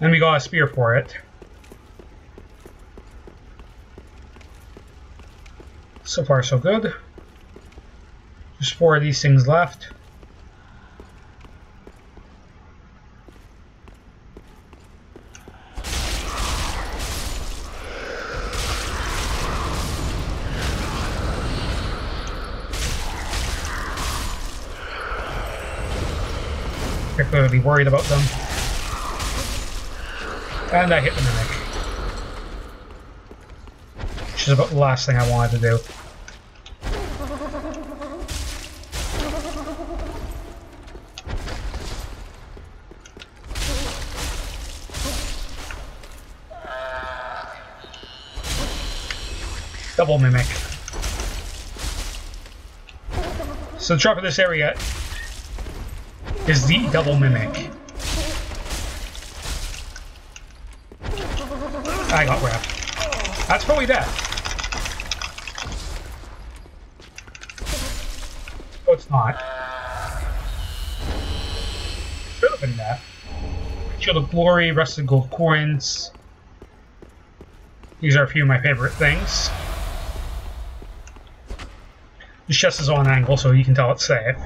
And we got a spear for it. So far, so good. Just 4 of these things left. You're clearly worried about them. And I hit the mimic. Which is about the last thing I wanted to do. Double mimic. So the trap of this area is the double mimic. I got wrapped. That's probably death. Oh, it's not. Should have been death. Shield of Glory, Rusted Gold Coins. These are a few of my favorite things. This chest is on an angle, so you can tell it's safe.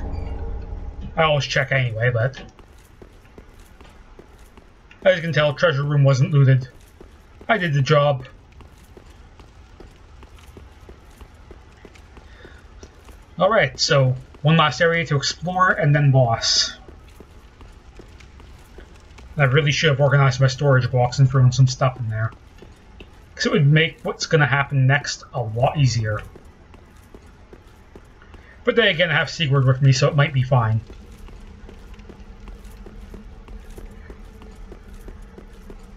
I always check anyway, but as you can tell, treasure room wasn't looted. I did the job. Alright, so one last area to explore and then boss. I really should have organized my storage box and thrown some stuff in there, because it would make what's going to happen next a lot easier. But then again, I have Siegward with me, so it might be fine.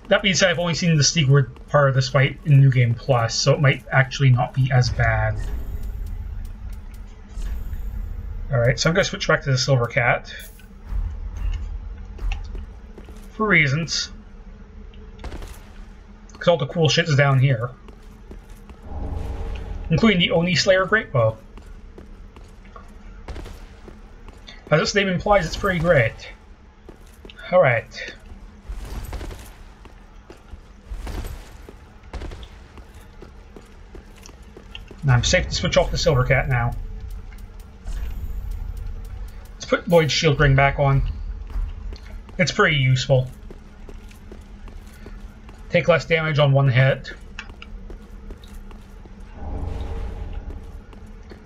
That being said, I've only seen the Siegward part of this fight in New Game Plus, so it might actually not be as bad. Alright, so I'm going to switch back to the Silver Cat. For reasons. Because all the cool shit is down here. Including the Oni Slayer Greatbow. As its name implies, it's pretty great. Alright. Now I'm safe to switch off the Silver Cat now. Let's put Lloyd's shield ring back on. It's pretty useful. Take less damage on one hit.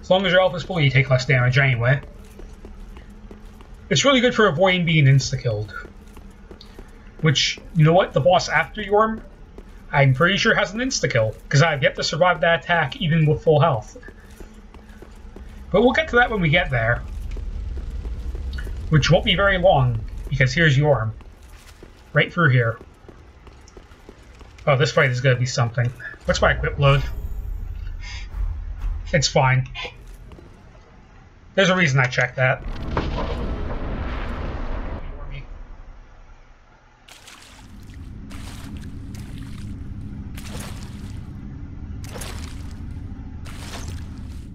As long as your health is full, you take less damage anyway. It's really good for avoiding being insta-killed. Which, you know what, the boss after Yhorm, I'm pretty sure has an insta-kill, because I've yet to survive that attack even with full health. But we'll get to that when we get there. Which won't be very long, because here's Yhorm. Right through here. Oh, this fight is going to be something. What's my equip load? It's fine. There's a reason I checked that.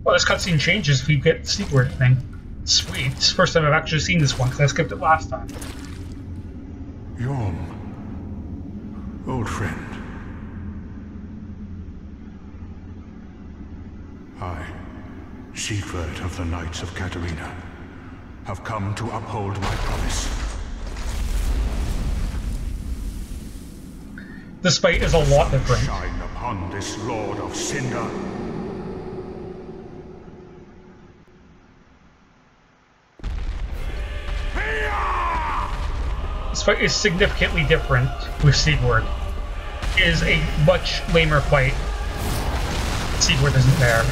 Well, this cutscene changes if you get the Siegward thing. Sweet. It's the first time I've actually seen this one, because I skipped it last time. Yhorm. Old friend. I, Siegward of the Knights of Katarina, have come to uphold my promise. This fight is a lot different. Shine upon this Lord of Cinder. This fight is significantly different with Siegward. It is a much lamer fight. Siegward isn't there.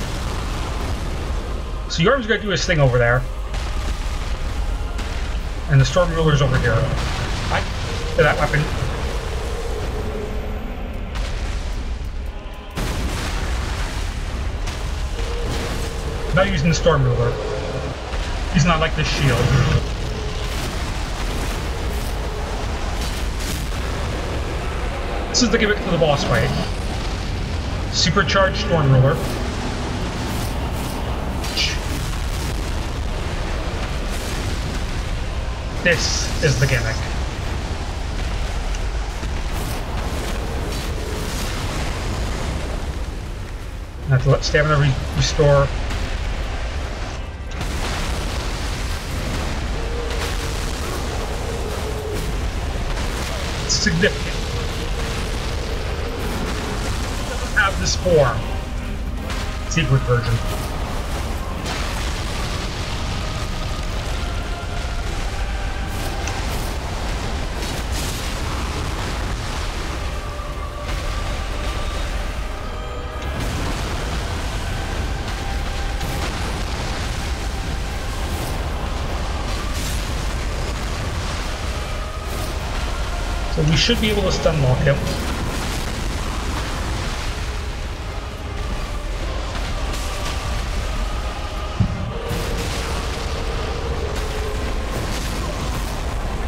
So Yhorm's gonna do his thing over there. And the Storm Ruler's over here. I to that weapon. Not using the Storm Ruler. He's not like the shield. This is the gimmick to the boss fight. Supercharged Storm Ruler. This is the gimmick. have to let stamina restore. It's significant. It doesn't have this form. Siegward version. So we should be able to stun lock him.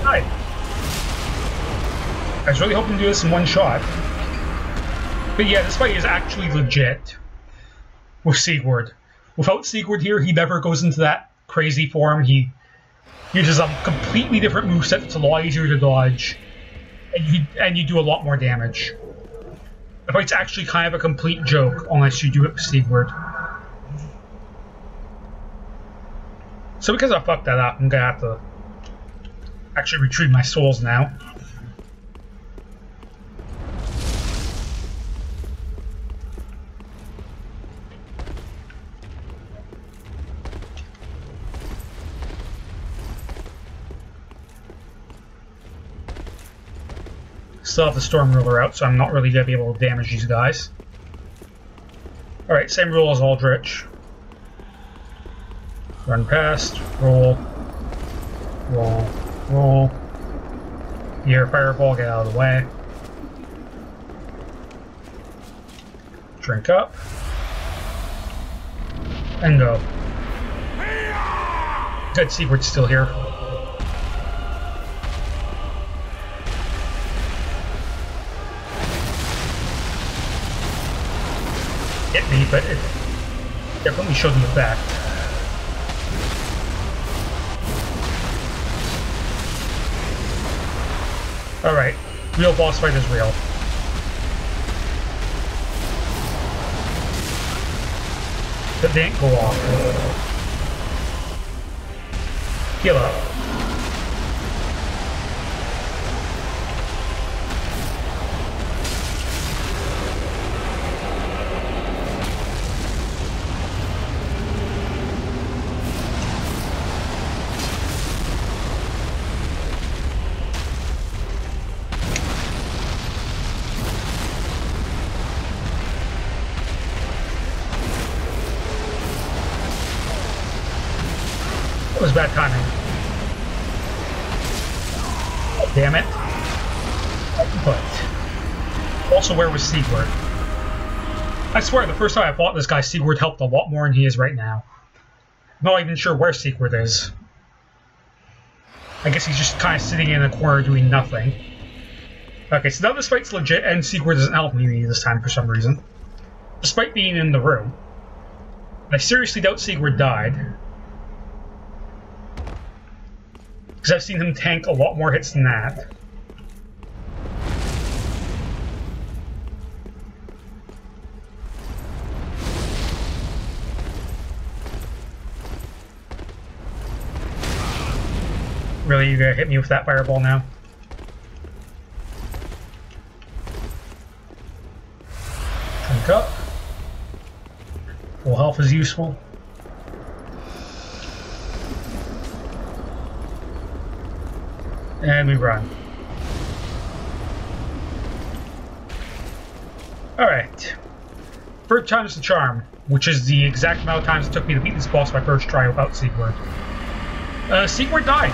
Hi. I was really hoping to do this in one shot. But yeah, this fight is actually legit with Siegward. Without Siegward here, he never goes into that crazy form. He uses a completely different moveset that's a lot easier to dodge. And you do a lot more damage. The fight's actually kind of a complete joke unless you do it with Siegward. So because I fucked that up, I'm gonna have to actually retrieve my souls now. Still have the Storm Ruler out, so I'm not really going to be able to damage these guys. Alright, same rule as Aldrich. Run past, roll, roll, roll. Here, Fireball, get out of the way. Drink up. And go. Good, Siegward's still here. Hit me, but it definitely showed the effect. Alright, real boss fight is real. The didn't go off. Heal up. That was bad timing. Oh, damn it. But also, where was Siegward? I swear, the first time I fought this guy, Siegward helped a lot more than he is right now. I'm not even sure where Siegward is. I guess he's just kind of sitting in a corner doing nothing. Okay, so now this fight's legit, and Siegward doesn't help me this time for some reason. Despite being in the room. I seriously doubt Siegward died. Because I've seen him tank a lot more hits than that. Really, you gonna hit me with that fireball now? Drink up. Full health is useful. And we run. Alright. Third time's the charm, which is the exact amount of times it took me to beat this boss my first try without Siegward. Siegward died.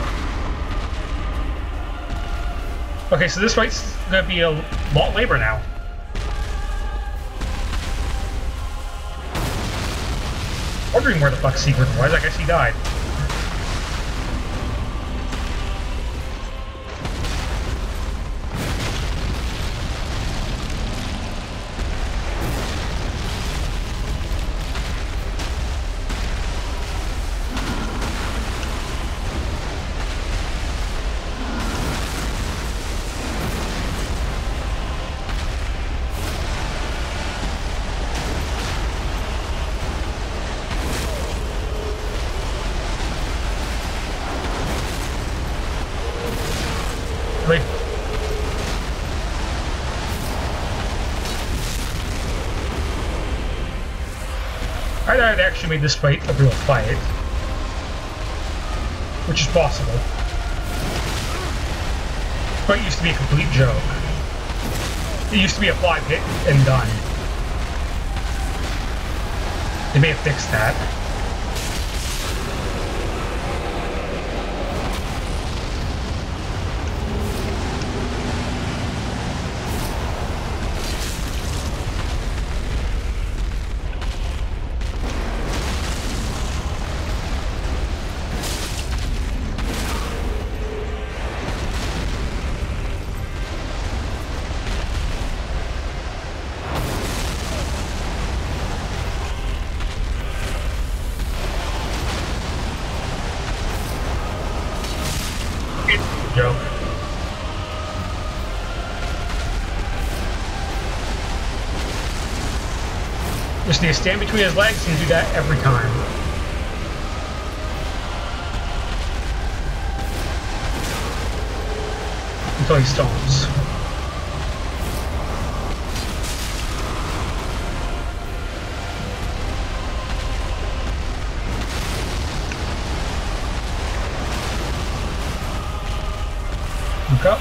Okay, so this fight's gonna be a lot labor now. Wondering where the fuck Siegward was, I guess he died. I thought it actually made this fight a real fight. Which is possible. But it used to be a complete joke. It used to be a 5-hit and done. They may have fixed that. Joke. Just need to stand between his legs and do that every time. Until he stones. Look up.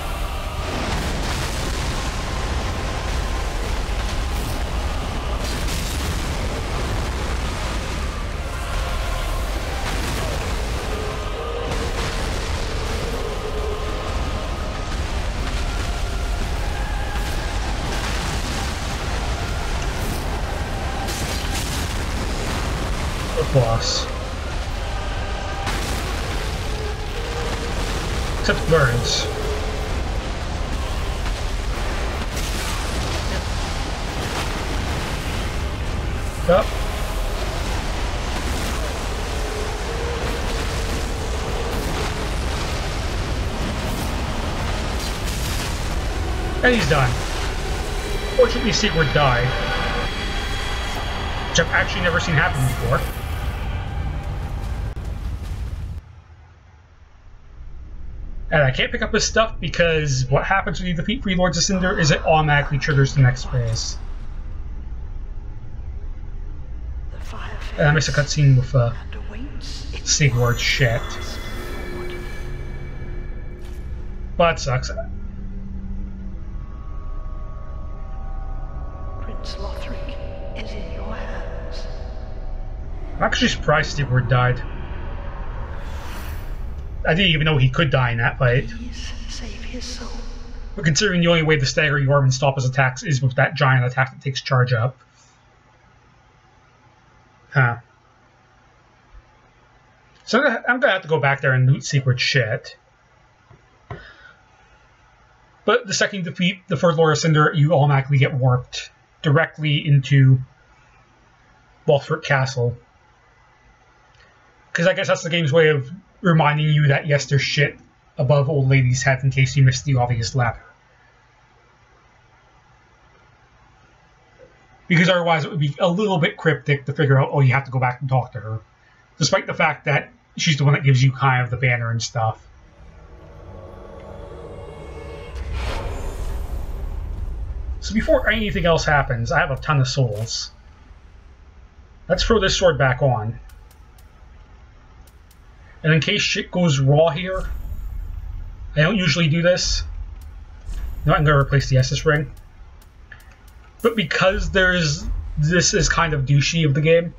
Boss. Except it burns. Up. And he's done. Fortunately, Siegward died. Which I've actually never seen happen before. And I can't pick up his stuff because what happens when you defeat 3 Lords of Cinder is it automatically triggers the next phase. And I missed a cutscene with Siegward's shit. But that sucks. Prince Lothric is in your hands. I'm actually surprised Siegward died. I didn't even know he could die in that fight. Please save his soul. But considering the only way to stagger Yhorm and stop his attacks is with that giant attack that takes charge up. Huh. So I'm gonna have to go back there and loot Siegward's shit. But the second you defeat the 3rd Lord of Cinder, you automatically get warped directly into Lothric Castle. Because I guess that's the game's way of reminding you that yes, there's shit above old lady's head in case you missed the obvious ladder. Because otherwise it would be a little bit cryptic to figure out, oh, you have to go back and talk to her. Despite the fact that she's the one that gives you kind of the banner and stuff. So before anything else happens, I have a ton of souls. Let's throw this sword back on. And in case shit goes raw here, I don't usually do this. No, I'm going to replace the Estus ring. But because this is kind of douchey of the game,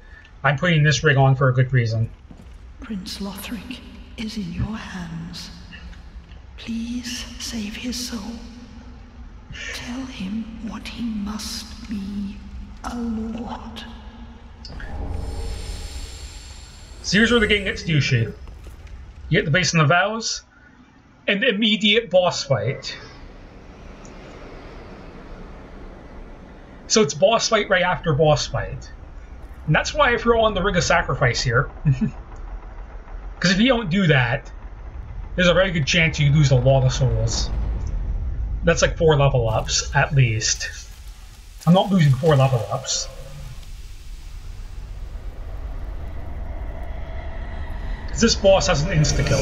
I'm putting this ring on for a good reason. Prince Lothric is in your hands. Please save his soul. Tell him what he must be, a lord. So here's where the game gets douchey. You get the Basin of Vows, and the immediate boss fight. So it's boss fight right after boss fight. And that's why I throw on the Ring of Sacrifice here. Because if you don't do that, there's a very good chance you lose a lot of souls. That's like 4 level ups, at least. I'm not losing 4 level ups. Because this boss has an insta-kill.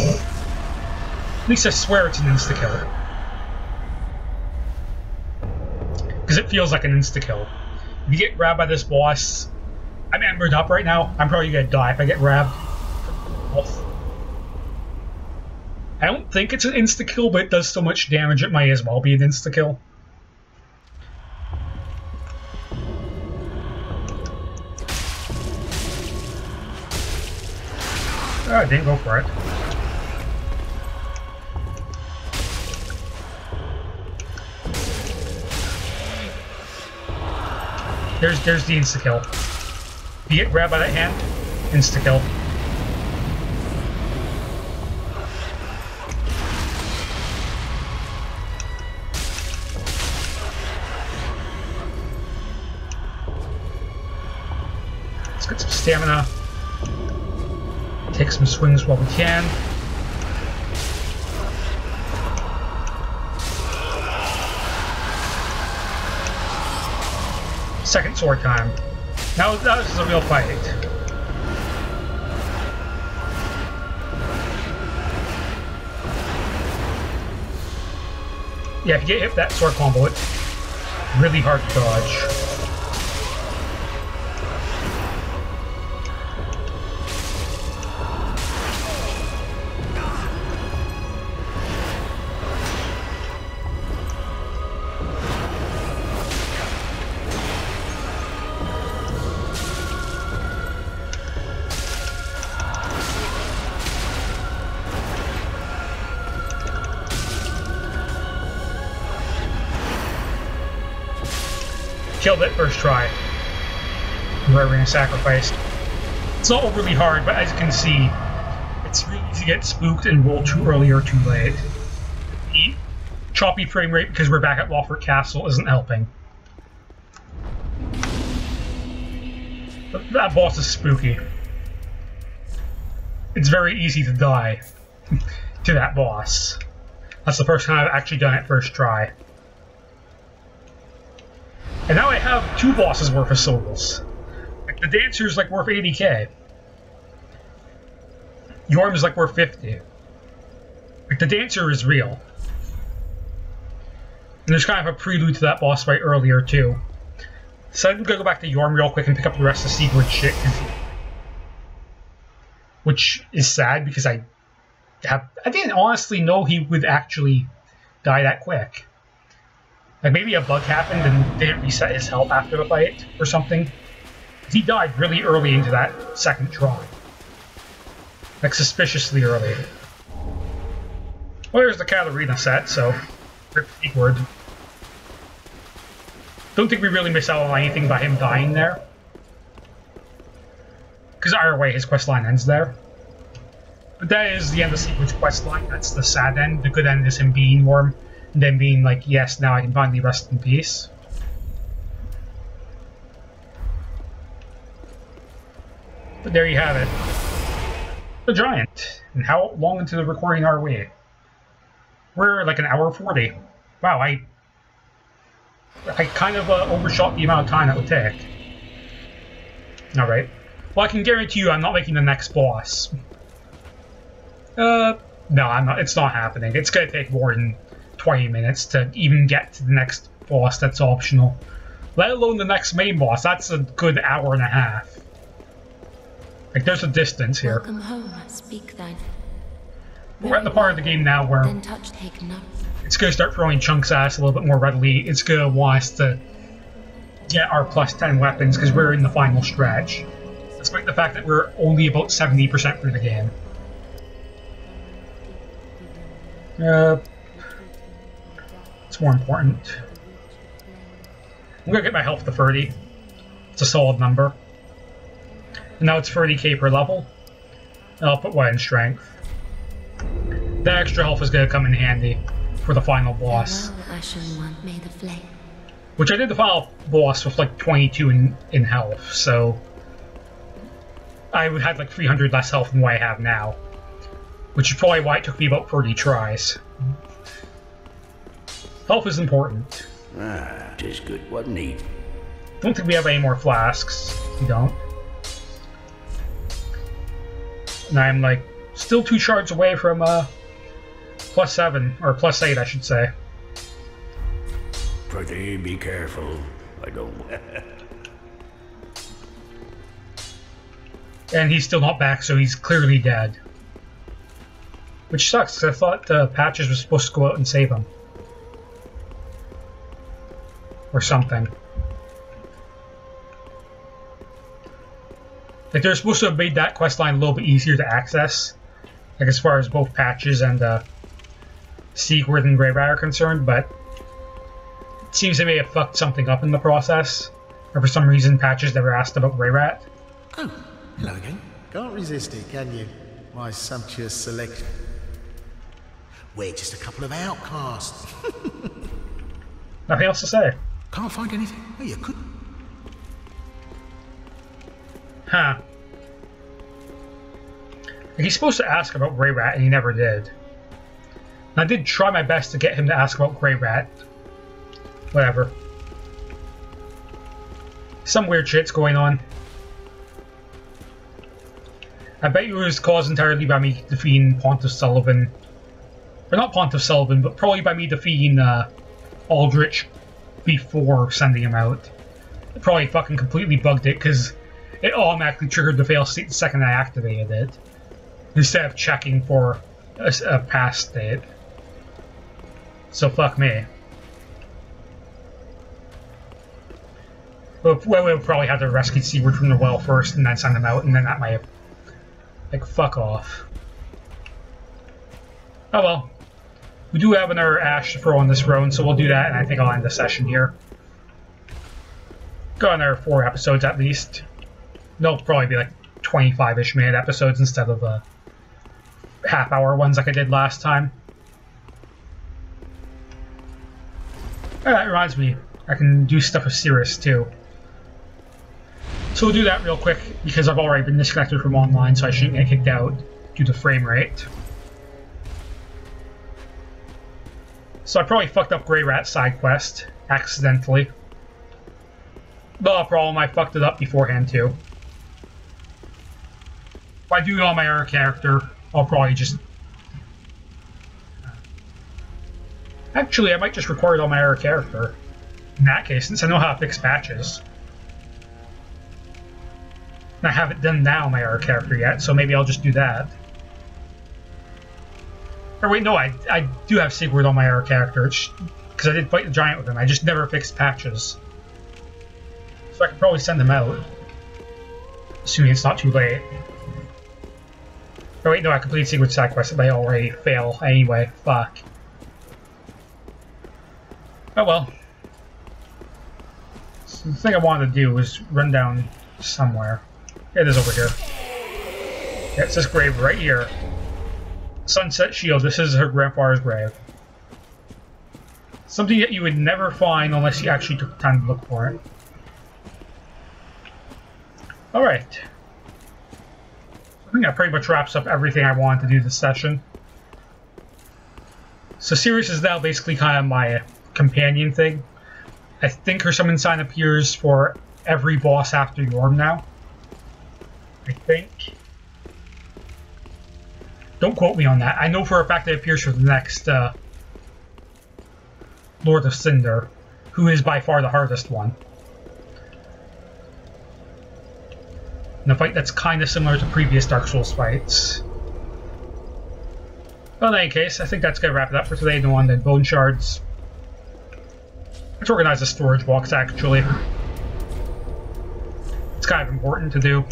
At least I swear it's an insta-kill. Because it feels like an insta-kill. If you get grabbed by this boss, I'm embered up right now. I'm probably gonna die if I get grabbed. I don't think it's an insta-kill, but it does so much damage it might as well be an insta-kill. Oh, I didn't go for it. There's the insta-kill. If you get grabbed by that hand, insta-kill. Let's get some stamina. Take some swings while we can. Second sword time. Now this is a real fight. Yeah, if you get hit with that sword combo, it's really hard to dodge. Killed it first try. We're going to sacrifice. It's not overly hard, but as you can see, it's really easy to get spooked and roll too early or too late. The choppy frame rate, because we're back at Lothric Castle, isn't helping. But that boss is spooky. It's very easy to die to that boss. That's the first time I've actually done it first try. And now I have 2 bosses worth of souls. Like, the Dancer's like worth 80k. Yhorm is like worth 50. Like, the Dancer is real. And there's kind of a prelude to that boss fight earlier too. So I'm gonna go back to Yhorm real quick and pick up the rest of Siegward's shit. Which is sad because I didn't honestly know he would actually die that quick. Like, maybe a bug happened and didn't reset his health after the fight or something. He died really early into that second try. Like, suspiciously early. Well, there's the Katarina set, so rip Siegward. Don't think we really miss out on anything by him dying there. Because either way, his questline ends there. But that is the end of Siegward's questline. That's the sad end. The good end is him being Yhorm. And then being like, yes, now I can finally rest in peace. But there you have it. The Giant. And how long into the recording are we? We're like an hour 40. Wow, I kind of overshot the amount of time that would take. Alright. Well, I can guarantee you I'm not making the next boss. No, I'm not. It's not happening. It's gonna take more than 20 minutes to even get to the next boss that's optional. Let alone the next main boss. That's a good hour and a half. Like, there's a distance here. Welcome home, speak thine. We're at the part of the game now where it's going to start throwing chunks at us a little bit more readily. It's going to want us to get our plus 10 weapons because we're in the final stretch. Despite the fact that we're only about 70% through the game. It's more important. I'm gonna get my health to 30. It's a solid number. And now it's 30k per level. And I'll put one in strength. That extra health is gonna come in handy for the final boss. Which I did the final boss with like 22 in health, so I would have like 300 less health than what I have now. Which is probably why it took me about 30 tries. Health is important. Ah, 'tis good, what need? Don't think we have any more flasks. We don't. And I'm like still 2 shards away from plus 7 or plus 8, I should say. Pretty be careful. I don't. And he's still not back, so he's clearly dead. Which sucks, because I thought Patches was supposed to go out and save him. Or something. Like, they're supposed to have made that questline a little bit easier to access. Like, as far as both Patches and Siegward and Greyrat are concerned, but it seems they may have fucked something up in the process. Or for some reason, Patches never asked about Greyrat. Oh, hello again. Can't resist it, can you? My sumptuous selection. We're just a couple of outcasts. Nothing else to say. Can't find anything. Oh, you could. Huh. Like, he's supposed to ask about Greyrat, and he never did. And I did try my best to get him to ask about Greyrat. Whatever. Some weird shit's going on. I bet you it was caused entirely by me defeating Pontiff Sullivan. Or not Pontiff Sullivan, but probably by me defeating Aldrich before sending him out. It probably fucking completely bugged it, because it automatically triggered the fail state the second I activated it, instead of checking for a pass state. So fuck me. Well, we'll probably have to rescue Siegward from the well first, and then send him out, and then that might have... Like, fuck off. Oh well. We do have another ash to throw on this road, so we'll do that, and I think I'll end the session here. Go another 4 episodes at least. They'll probably be like 25-ish minute episodes instead of half-hour ones like I did last time. Oh, that reminds me, I can do stuff with Cirrus too. So we'll do that real quick, because I've already been disconnected from online, so I shouldn't get kicked out due to frame rate. So I probably fucked up Greyrat's side quest, accidentally. No problem, I fucked it up beforehand too. If I do it on my other character, I'll probably just... Actually, I might just record it on my other character. In that case, since I know how to fix patches. And I haven't done that on my other character yet, so maybe I'll just do that. Or wait, no, I do have Siegward on my other character, because I did fight the giant with him. I just never fixed patches. So I can probably send him out. Assuming it's not too late. Oh wait, no, I completed Siegward's side quest, but I already fail anyway. Fuck. Oh well. So the thing I wanted to do was run down somewhere. It is over here. Yeah, it's this grave right here. Sunset Shield, this is her grandfather's grave. Something that you would never find unless you actually took the time to look for it. Alright. I think that pretty much wraps up everything I wanted to do this session. So Cirrus is now basically kind of my companion thing. I think her summon sign appears for every boss after Yhorm now. I think. Don't quote me on that. I know for a fact it appears for the next Lord of Cinder, who is by far the hardest one. In a fight that's kind of similar to previous Dark Souls fights. Well, in any case, I think that's going to wrap it up for today. No undead bone shards. Let's organize the storage box, actually. It's kind of important to do.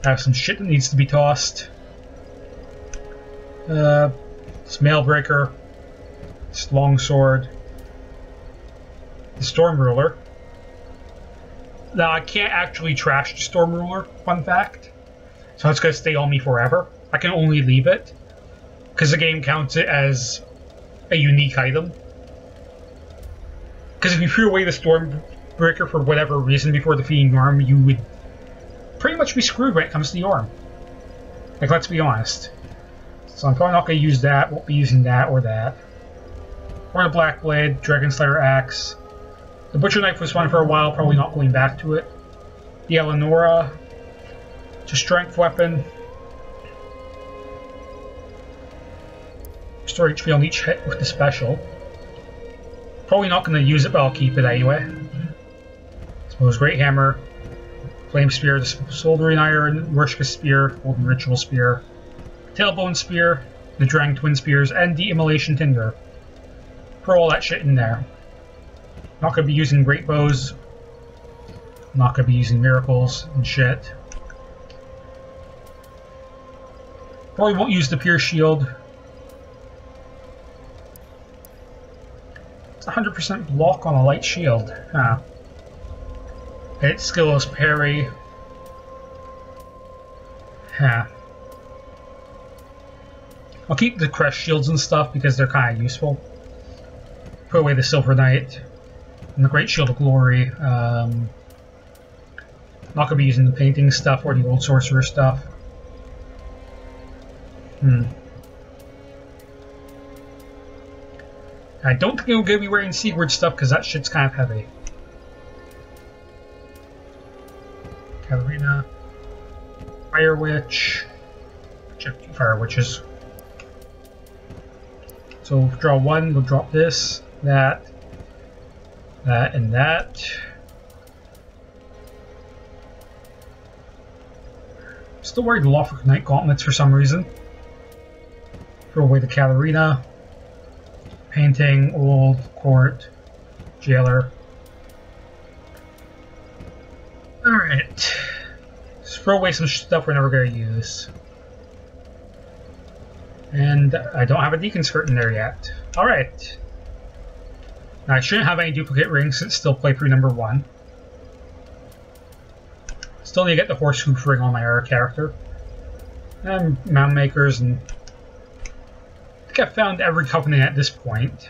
I have some shit that needs to be tossed. This Mailbreaker. This Longsword. The Storm Ruler. Now, I can't actually trash the Storm Ruler, fun fact. So it's going to stay on me forever. I can only leave it, because the game counts it as a unique item. Because if you threw away the Stormbreaker for whatever reason before defeating Yhorm, you would pretty much be screwed when it comes to Yhorm. Like, let's be honest. So I'm probably not going to use that, won't be using that or that. Or the Black Blade, Dragon Slayer Axe. The Butcher Knife was fun for a while, probably not going back to it. The Eleonora. Just Strength Weapon. Restore HP on each hit with the special. Probably not going to use it, but I'll keep it anyway. Suppose Great Hammer. Flame Spear, the Soldering Iron, Worship Spear, Golden Ritual Spear, Tailbone Spear, the Drang Twin Spears, and the Immolation Tinder. Throw all that shit in there. Not gonna be using Great Bows. Not gonna be using Miracles and shit. Probably won't use the Pierce Shield. It's 100% block on a light shield. Huh. Its skill is parry. Huh. I'll keep the crest shields and stuff because they're kind of useful. Put away the Silver Knight and the Great Shield of Glory. Not gonna be using the painting stuff or the old sorcerer stuff. I don't think I'm gonna be wearing Siegward stuff because that shit's kind of heavy. Katarina, Fire Witch. Check 2 Fire Witches. So draw 1, we'll drop this, that, and that. Still wearing the Lothric Knight Gauntlets for some reason. Throw away the Katarina. Painting, Old, Court, Jailer. Alright. Just throw away some stuff we're never going to use. And I don't have a Deacon skirt in there yet. Alright. Now I shouldn't have any duplicate rings since it's still playthrough number 1. Still need to get the horse hoof ring on my other character. And mound makers, and I think I've found every covenant at this point.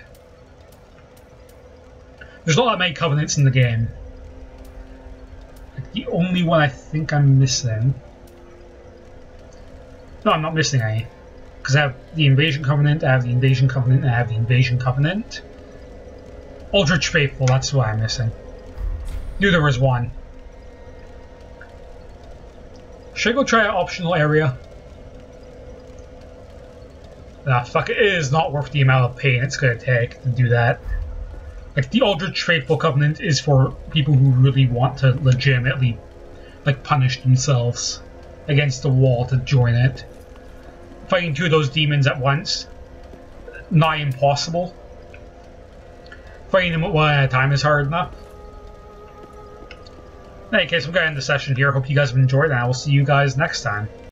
There's not that many covenants in the game. Like the only one I think I'm missing. No, I'm not missing any. Because I have the Invasion Covenant, I have the Invasion Covenant, and I have the Invasion Covenant. Eldritch Faithful, that's what I'm missing. Knew there was one. Should I go try an optional area? Ah, fuck, it is not worth the amount of pain it's gonna take to do that. Like, the Eldritch Faithful Covenant is for people who really want to legitimately, like, punish themselves against the wall to join it. Fighting 2 of those demons at once, nigh impossible. Fighting them one at a time is hard enough. In any case, I'm going to end the session here. Hope you guys have enjoyed, and I will see you guys next time.